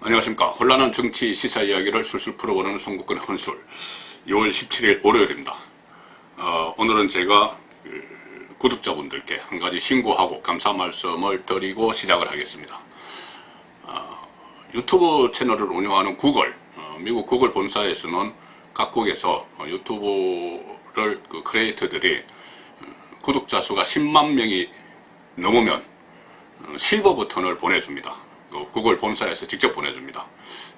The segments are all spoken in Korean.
안녕하십니까. 혼란한 정치 시사 이야기를 술술 풀어보는 송국근의 혼술 6월 17일 월요일입니다. 오늘은 제가 구독자분들께 한 가지 신고하고 감사 말씀을 드리고 시작을 하겠습니다. 유튜브 채널을 운영하는 구글, 미국 구글 본사에서는 각국에서 유튜브를 크리에이터들이 구독자 수가 10만 명이 넘으면 실버 버튼을 보내줍니다. 구글 본사에서 직접 보내줍니다.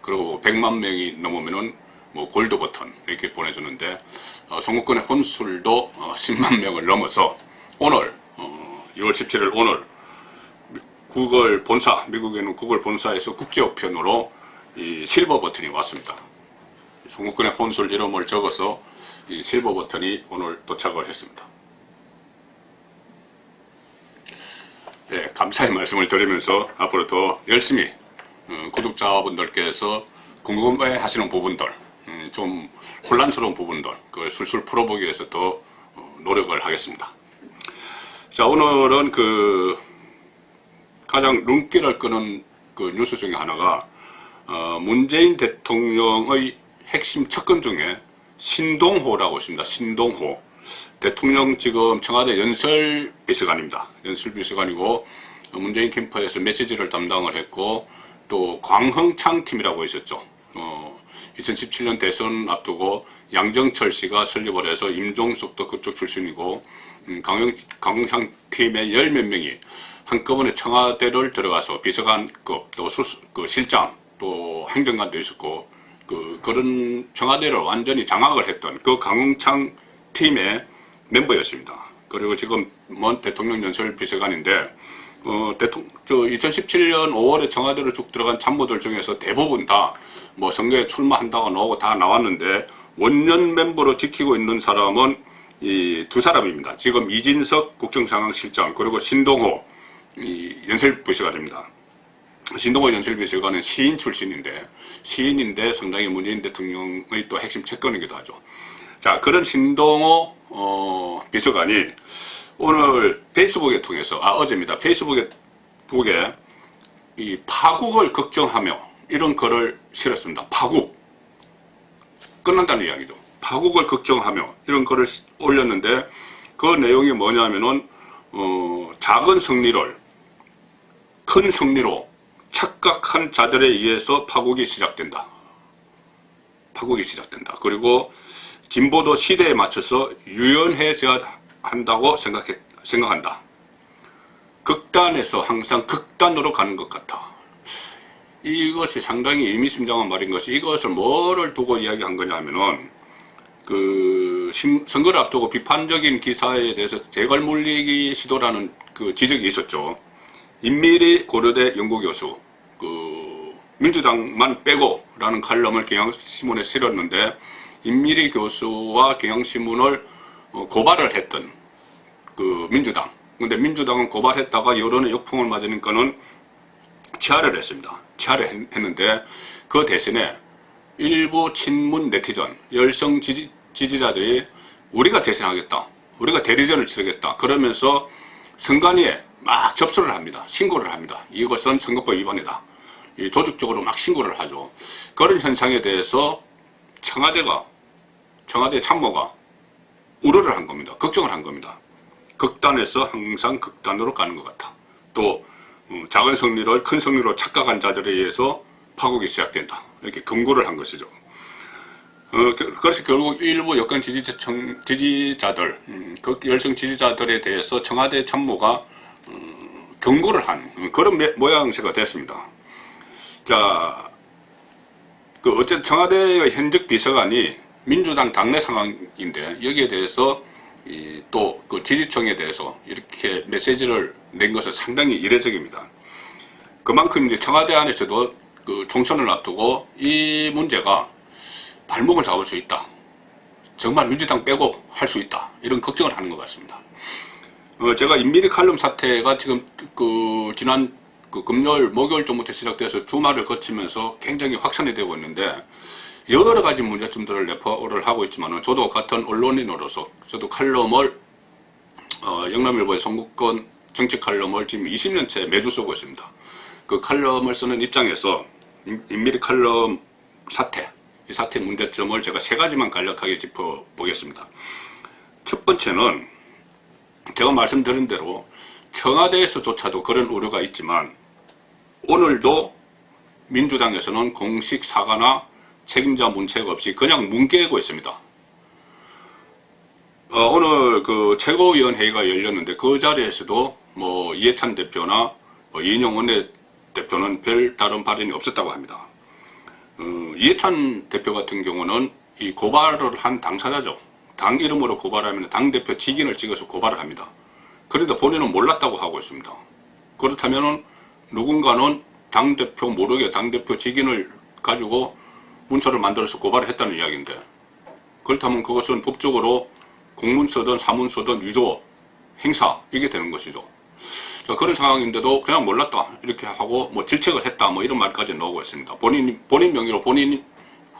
그리고 100만 명이 넘으면은 골드 버튼 이렇게 보내주는데 송국근의 혼술도 10만 명을 넘어서 오늘 6월 17일 오늘 구글 본사, 미국에 있는 구글 본사에서 국제우편으로 이 실버 버튼이 왔습니다. 송국근의 혼술 이름을 적어서 이 실버 버튼이 오늘 도착을 했습니다. 네, 감사의 말씀을 드리면서 앞으로 더 열심히 구독자분들께서 궁금해 하시는 부분들, 좀 혼란스러운 부분들, 그걸 술술 풀어보기 위해서 더 노력을 하겠습니다. 자, 오늘은 가장 눈길을 끄는 뉴스 중에 하나가 문재인 대통령의 핵심 측근 중에 신동호라고 있습니다. 신동호. 대통령 지금 청와대 연설비서관입니다. 연설비서관이고 문재인 캠프에서 메시지를 담당을 했고 또 광흥창 팀이라고 있었죠. 2017년 대선 앞두고 양정철 씨가 설립을 해서 임종석도 그쪽 출신이고 광흥창 팀의 10몇 명이 한꺼번에 청와대를 들어가서 비서관급 또 실장 또 행정관도 있었고 그런 청와대를 완전히 장악을 했던 그 광흥창 팀의 멤버였습니다. 그리고 지금 대통령 연설비서관인데 2017년 5월에 청와대로 쭉 들어간 참모들 중에서 대부분 다 선거에 출마한다고 나오고 다 나왔는데 원년 멤버로 지키고 있는 사람은 이 두 사람입니다. 지금 이진석 국정상황실장 그리고 신동호 연설비서관입니다. 신동호 연설비서관은 시인 출신인데 상당히 문재인 대통령의 또 핵심 채권이기도 하죠. 자, 그런 신동호 비서관이 오늘 페이스북에 통해서 어제입니다. 페이스북에 이 파국을 걱정하며 이런 글을 실었습니다. 파국 끝난다는 이야기죠. 파국을 걱정하며 이런 글을 올렸는데 그 내용이 뭐냐면은 작은 승리를 큰 승리로 착각한 자들에 의해서 파국이 시작된다. 그리고 진보도 시대에 맞춰서 유연해져야 한다고 생각한다. 극단에서 항상 극단으로 가는 것 같아. 이것이 상당히 의미심장한 말인 것이 이것을 뭐를 두고 이야기한 거냐면은 선거를 앞두고 비판적인 기사에 대해서 재갈 물리기 시도라는 지적이 있었죠. 임미리 고려대 연구교수 민주당만 빼고라는 칼럼을 경향신문에 실었는데 임미리 교수와 경향신문을 고발을 했던 민주당. 근데 민주당은 고발했다가 여론의 역풍을 맞으니까는 취하를 했습니다. 취하를 했는데 그 대신에 일부 친문 네티즌, 열성 지지자들이 우리가 대신하겠다. 우리가 대리전을 치르겠다. 그러면서 선관위에 막 접수를 합니다. 신고를 합니다. 이것은 선거법 위반이다. 조직적으로 막 신고를 하죠. 그런 현상에 대해서 청와대 참모가 우려를 한 겁니다. 걱정을 한 겁니다. 극단에서 항상 극단으로 가는 것 같아. 또 작은 승리를 큰 승리로 착각한 자들에 의해서 파국이 시작된다. 이렇게 경고를 한 것이죠. 그래서 결국 일부 여권 지지자들, 열성 지지자들에 대해서 청와대 참모가 경고를 한 그런 모양새가 됐습니다. 자, 어쨌든 청와대의 현직 비서관이 민주당 당내 상황인데 여기에 대해서 또 지지층에 대해서 이렇게 메시지를 낸 것은 상당히 이례적입니다. 그만큼 이제 청와대 안에서도 총선을 앞두고 이 문제가 발목을 잡을 수 있다. 정말 민주당 빼고 할 수 있다. 이런 걱정을 하는 것 같습니다. 제가 임미리 칼럼 사태가 지금 지난 금요일, 목요일 전부터 시작돼서 주말을 거치면서 굉장히 확산이 되고 있는데 여러 가지 문제점들을 내포를 하고 있지만 저도 같은 언론인으로서 저도 칼럼을 영남일보의 송국근 정치 칼럼을 지금 20년째 매주 쓰고 있습니다. 그 칼럼을 쓰는 입장에서 인미리 칼럼 사태, 이 사태 문제점을 제가 세 가지만 간략하게 짚어보겠습니다. 첫 번째는 제가 말씀드린 대로 청와대에서조차도 그런 우려가 있지만 오늘도 민주당에서는 공식 사과나 책임자 문책 없이 그냥 뭉개고 있습니다. 오늘 그 최고위원회의가 열렸는데 그 자리에서도 뭐 이해찬 대표나 이인영 원내대표는 별 다른 발언이 없었다고 합니다. 이해찬 대표 같은 경우는 이 고발을 한 당사자죠. 당 이름으로 고발하면 당대표 직인을 찍어서 고발을 합니다. 그런데 본인은 몰랐다고 하고 있습니다. 그렇다면 누군가는 당대표 모르게 당대표 직인을 가지고 문서를 만들어서 고발을 했다는 이야기인데, 그렇다면 그것은 법적으로 공문서든 사문서든 유조, 행사 이게 되는 것이죠. 자, 그런 상황인데도 그냥 몰랐다 이렇게 하고 뭐 질책을 했다 뭐 이런 말까지 나오고 있습니다. 본인 명의로 본인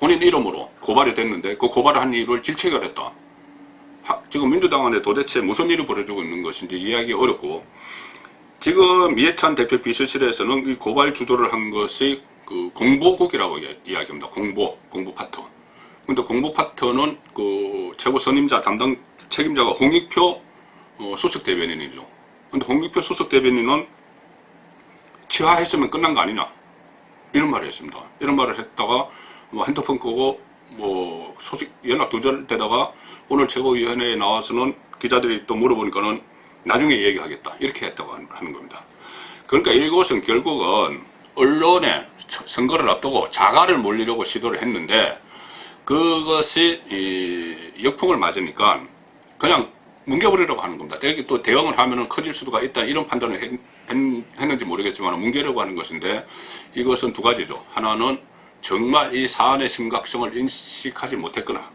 이름으로 고발이 됐는데 그 고발을 한 이유를 질책을 했다. 지금 민주당 안에 도대체 무슨 일이 벌어지고 있는 것인지 이해하기 어렵고, 지금 이해찬 대표 비서실에서는 이 고발 주도를 한 것이 그 공보국이라고 이야기합니다. 공보 파트. 근데 공보 파트는 그 최고 선임자 담당 책임자가 홍익표 수석 대변인이죠. 근데 홍익표 수석 대변인은 취하했으면 끝난 거 아니냐 이런 말을 했습니다. 이런 말을 했다가 뭐 핸드폰 끄고 뭐 소식 연락 두절되다가 오늘 최고위원회에 나와서는 기자들이 또 물어보니까는 나중에 얘기하겠다 이렇게 했다고 하는 겁니다. 그러니까 이것은 결국은 언론에 선거를 앞두고 자갈을 몰리려고 시도를 했는데 그것이 역풍을 맞으니까 그냥 뭉개버리려고 하는 겁니다. 또 대응을 하면은 커질 수가 있다 이런 판단을 했는지 모르겠지만 뭉개려고 하는 것인데, 이것은 두 가지죠. 하나는 정말 이 사안의 심각성을 인식하지 못했거나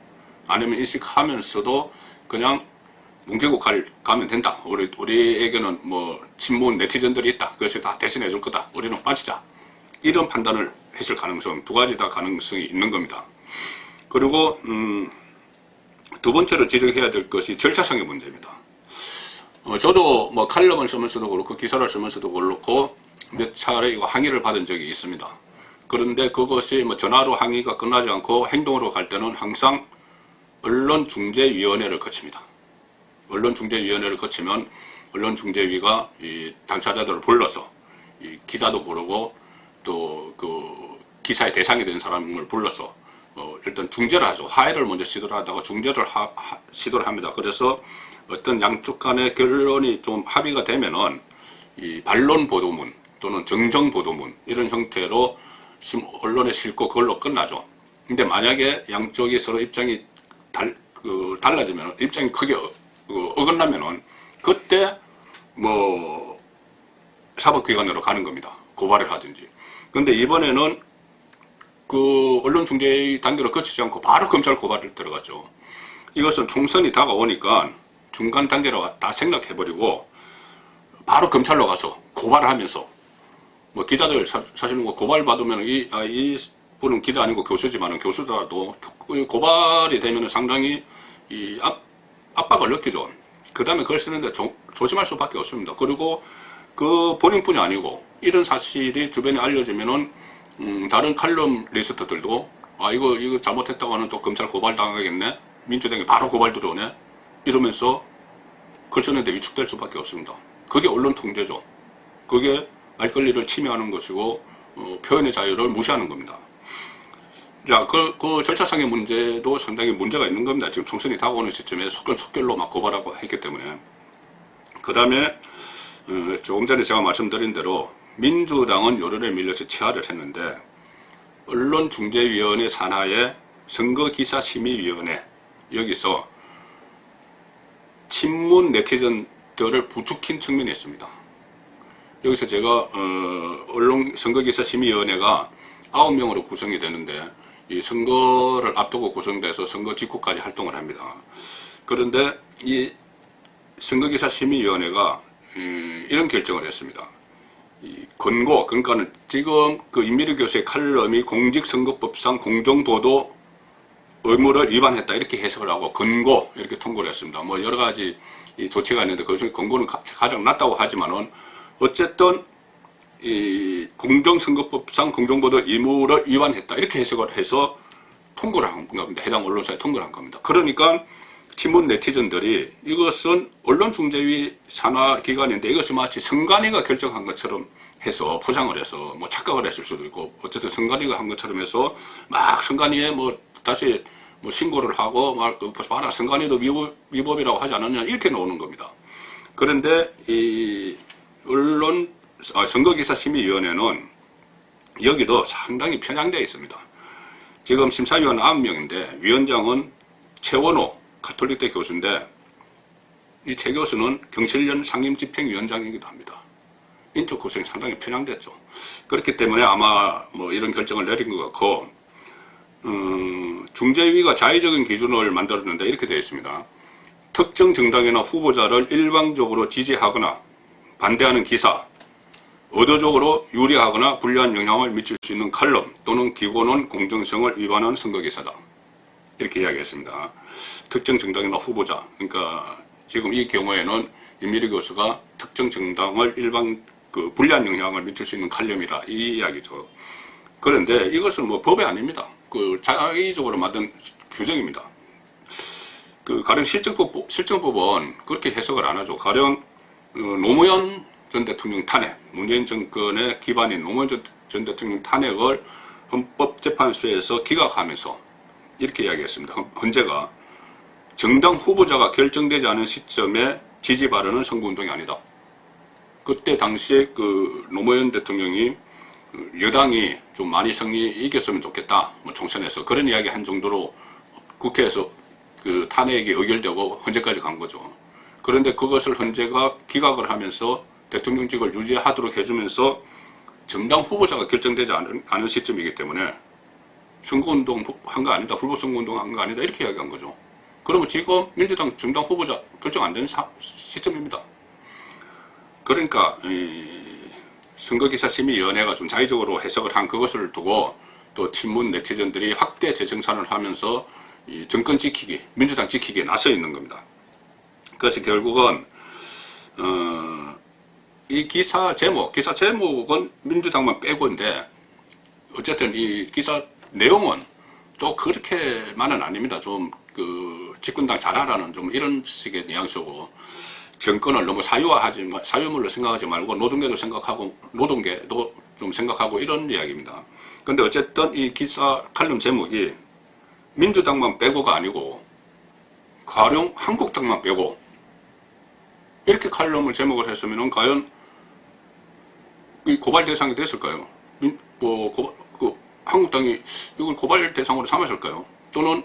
아니면 인식하면서도 그냥 뭉개고 가면 된다. 우리에게는 뭐 친문 네티즌들이 있다. 그것이 다 대신해 줄 거다. 우리는 빠지자. 이런 판단을 했을 가능성, 두 가지 다 가능성이 있는 겁니다. 그리고 두 번째로 지적해야 될 것이 절차상의 문제입니다. 저도 뭐 칼럼을 쓰면서도 그렇고 기사를 쓰면서도 그렇고 몇 차례 이거 항의를 받은 적이 있습니다. 그런데 그것이 뭐 전화로 항의가 끝나지 않고 행동으로 갈 때는 항상 언론중재위원회를 거칩니다. 언론중재위원회를 거치면 언론중재위가 이 당사자들을 불러서 이 기자도 부르고 또 그 기사의 대상이 된 사람을 불러서 일단 중재를 하죠. 화해를 먼저 시도를 하다가 중재를 시도를 합니다. 그래서 어떤 양쪽 간의 결론이 좀 합의가 되면은 이 반론 보도문 또는 정정 보도문 이런 형태로 언론에 싣고 그걸로 끝나죠. 근데 만약에 양쪽이 서로 입장이 달라지면, 입장이 크게 어긋나면은 그때 뭐 사법기관으로 가는 겁니다. 고발을 하든지. 근데 이번에는 그 언론중재위 단계를 거치지 않고 바로 검찰 고발을 들어갔죠. 이것은 총선이 다가오니까 중간 단계로 다 생략해버리고 바로 검찰로 가서 고발을 하면서, 뭐 기자들 사실 뭐 고발 받으면 이 분은 기자 아니고 교수지만은 교수더라도 고발이 되면 상당히 이 압박을 느끼죠. 그 다음에 그걸 쓰는데 조심할 수밖에 없습니다. 그리고 그 본인뿐이 아니고 이런 사실이 주변에 알려지면은 다른 칼럼 리스트들도 이거 잘못했다고 하는 또 검찰 고발 당하겠네, 민주당이 바로 고발 들어오네 이러면서 글 쓰는데 위축될 수밖에 없습니다. 그게 언론 통제죠. 그게 알 권리를 침해하는 것이고 표현의 자유를 무시하는 겁니다. 자, 그 절차상의 문제도 상당히 문제가 있는 겁니다. 지금 총선이 다가오는 시점에 속결로 막 고발하고 했기 때문에. 그 다음에 조금 전에 제가 말씀드린 대로 민주당은 여론에 밀려서 취하를 했는데 언론중재위원회 산하의 선거기사심의위원회, 여기서 친문 네티즌들을 부추긴 측면이 있습니다. 여기서 제가 선거기사심의위원회가 9명으로 구성이 되는데 이 선거를 앞두고 구성돼서 선거 직후까지 활동을 합니다. 그런데 이 선거기사심의위원회가 이런 결정을 했습니다. 이 권고, 그러니까는 지금 그 임미르 교수의 칼럼이 공직선거법상 공정보도 의무를 위반했다 이렇게 해석을 하고 권고 이렇게 통고를 했습니다. 뭐 여러 가지 이 조치가 있는데 그 중에 권고는 가장 낮다고 하지만은 어쨌든 이 공정선거법상 공정보도 의무를 위반했다. 이렇게 해석을 해서 통보를 한 겁니다. 해당 언론사에 통보를 한 겁니다. 그러니까 친문 네티즌들이 이것은 언론중재위 산하기관인데 이것을 마치 선관위가 결정한 것처럼 해서 포장을 해서 뭐 착각을 했을 수도 있고 어쨌든 선관위가 한 것처럼 해서 막 선관위에 뭐 다시 뭐 신고를 하고 막 봐라 선관위도 위법이라고 하지 않았냐 이렇게 나오는 겁니다. 그런데 이 선거기사심의위원회는 여기도 상당히 편향되어 있습니다. 지금 심사위원 9명인데 위원장은 최원호 가톨릭대 교수인데 이 최 교수는 경실련 상임집행위원장이기도 합니다. 인적 구성이 상당히 편향됐죠. 그렇기 때문에 아마 뭐 이런 결정을 내린 것 같고 중재위가 자의적인 기준을 만들었는데 이렇게 되어 있습니다. 특정 정당이나 후보자를 일방적으로 지지하거나 반대하는 기사, 의도적으로 유리하거나 불리한 영향을 미칠 수 있는 칼럼 또는 기고는 공정성을 위반하는 선거기사다. 이렇게 이야기했습니다. 특정 정당이나 후보자, 그러니까 지금 이 경우에는 임미리 교수가 특정 정당을 불리한 영향을 미칠 수 있는 칼럼이라 이 이야기죠. 그런데 이것은 뭐 법이 아닙니다. 자의적으로 만든 규정입니다. 가령 실정법은 그렇게 해석을 안 하죠. 가령 노무현 전 대통령 탄핵, 문재인 정권의 기반인 노무현 전 대통령 탄핵을 헌법재판소에서 기각하면서 이렇게 이야기했습니다. 헌재가 정당 후보자가 결정되지 않은 시점에 지지 발언은 선거운동이 아니다. 그때 당시에 노무현 대통령이 여당이 좀 많이 이겼으면 좋겠다. 뭐 총선에서 그런 이야기 한 정도로 국회에서 탄핵이 의결되고 헌재까지 간 거죠. 그런데 그것을 헌재가 기각을 하면서 대통령직을 유지하도록 해주면서 정당 후보자가 결정되지 않은 시점이기 때문에 선거운동 한 거 아니다. 불법선거운동 한 거 아니다. 이렇게 이야기한 거죠. 그러면 지금 민주당 정당 후보자 결정 안 된 시점입니다. 그러니까 선거기사심의위원회가 좀 자의적으로 해석을 한 그것을 두고 또 친문 네티즌들이 확대 재생산을 하면서 이 정권 지키기, 민주당 지키기에 나서 있는 겁니다. 그래서 결국은 이 기사 제목은 민주당만 빼고인데 어쨌든 이 기사 내용은 또 그렇게만은 아닙니다. 좀 집권당 잘하라는 좀 이런 식의 뉘앙스고 정권을 너무 사유물로 생각하지 말고 노동계도 생각하고 노동계도 좀 생각하고 이런 이야기입니다. 근데 어쨌든 이 기사 칼럼 제목이 민주당만 빼고가 아니고 가령 한국당만 빼고 이렇게 칼럼을 제목을 했으면 과연 고발 대상이 됐을까요? 한국당이 이걸 고발 대상으로 삼았을까요? 또는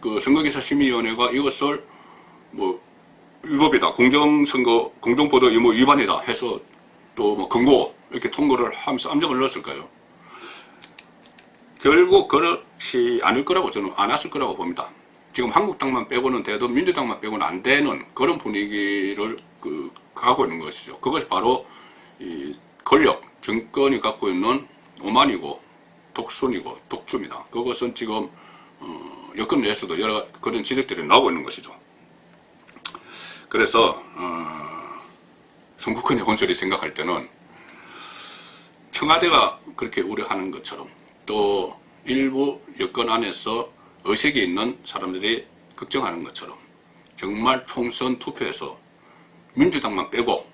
선거기사심의위원회가 이것을 위법이다, 공정보도 의무 위반이다 해서 또 근거 이렇게 통고를 하면서 압력을 넣었을까요? 결국 그렇지 않을 거라고 저는 안 왔을 거라고 봅니다. 지금 한국당만 빼고는 돼도 민주당만 빼고는 안 되는 그런 분위기를 가고 있는 것이죠. 그것이 바로 이 권력, 정권이 갖고 있는 오만이고 독순이고 독주입니다. 그것은 지금 여권 내에서도 여러 그런 지적들이 나오고 있는 것이죠. 그래서 성북헌의 혼설이 생각할 때는 청와대가 그렇게 우려하는 것처럼 또 일부 여권 안에서 의식이 있는 사람들이 걱정하는 것처럼 정말 총선 투표에서 민주당만 빼고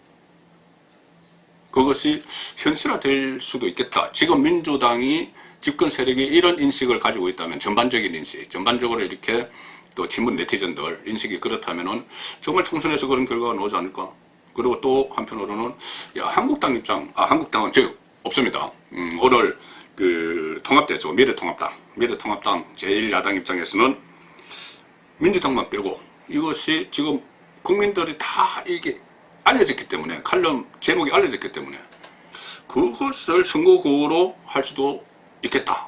그것이 현실화될 수도 있겠다. 지금 민주당이 집권 세력이 이런 인식을 가지고 있다면 전반적인 인식, 전반적으로 이렇게 또 친문 네티즌들 인식이 그렇다면은 정말 총선에서 그런 결과가 나오지 않을까. 그리고 또 한편으로는 한국당 입장, 한국당은 없습니다. 오늘 통합대죠. 미래통합당 제1야당 입장에서는 민주당만 빼고 이것이 지금 국민들이 다 이게 알려졌기 때문에 칼럼 제목이 알려졌기 때문에 그것을 선거구로 할 수도 있겠다.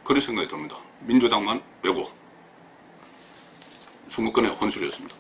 그런 생각이 듭니다. 민주당만 빼고. 성북헌의 혼술이었습니다.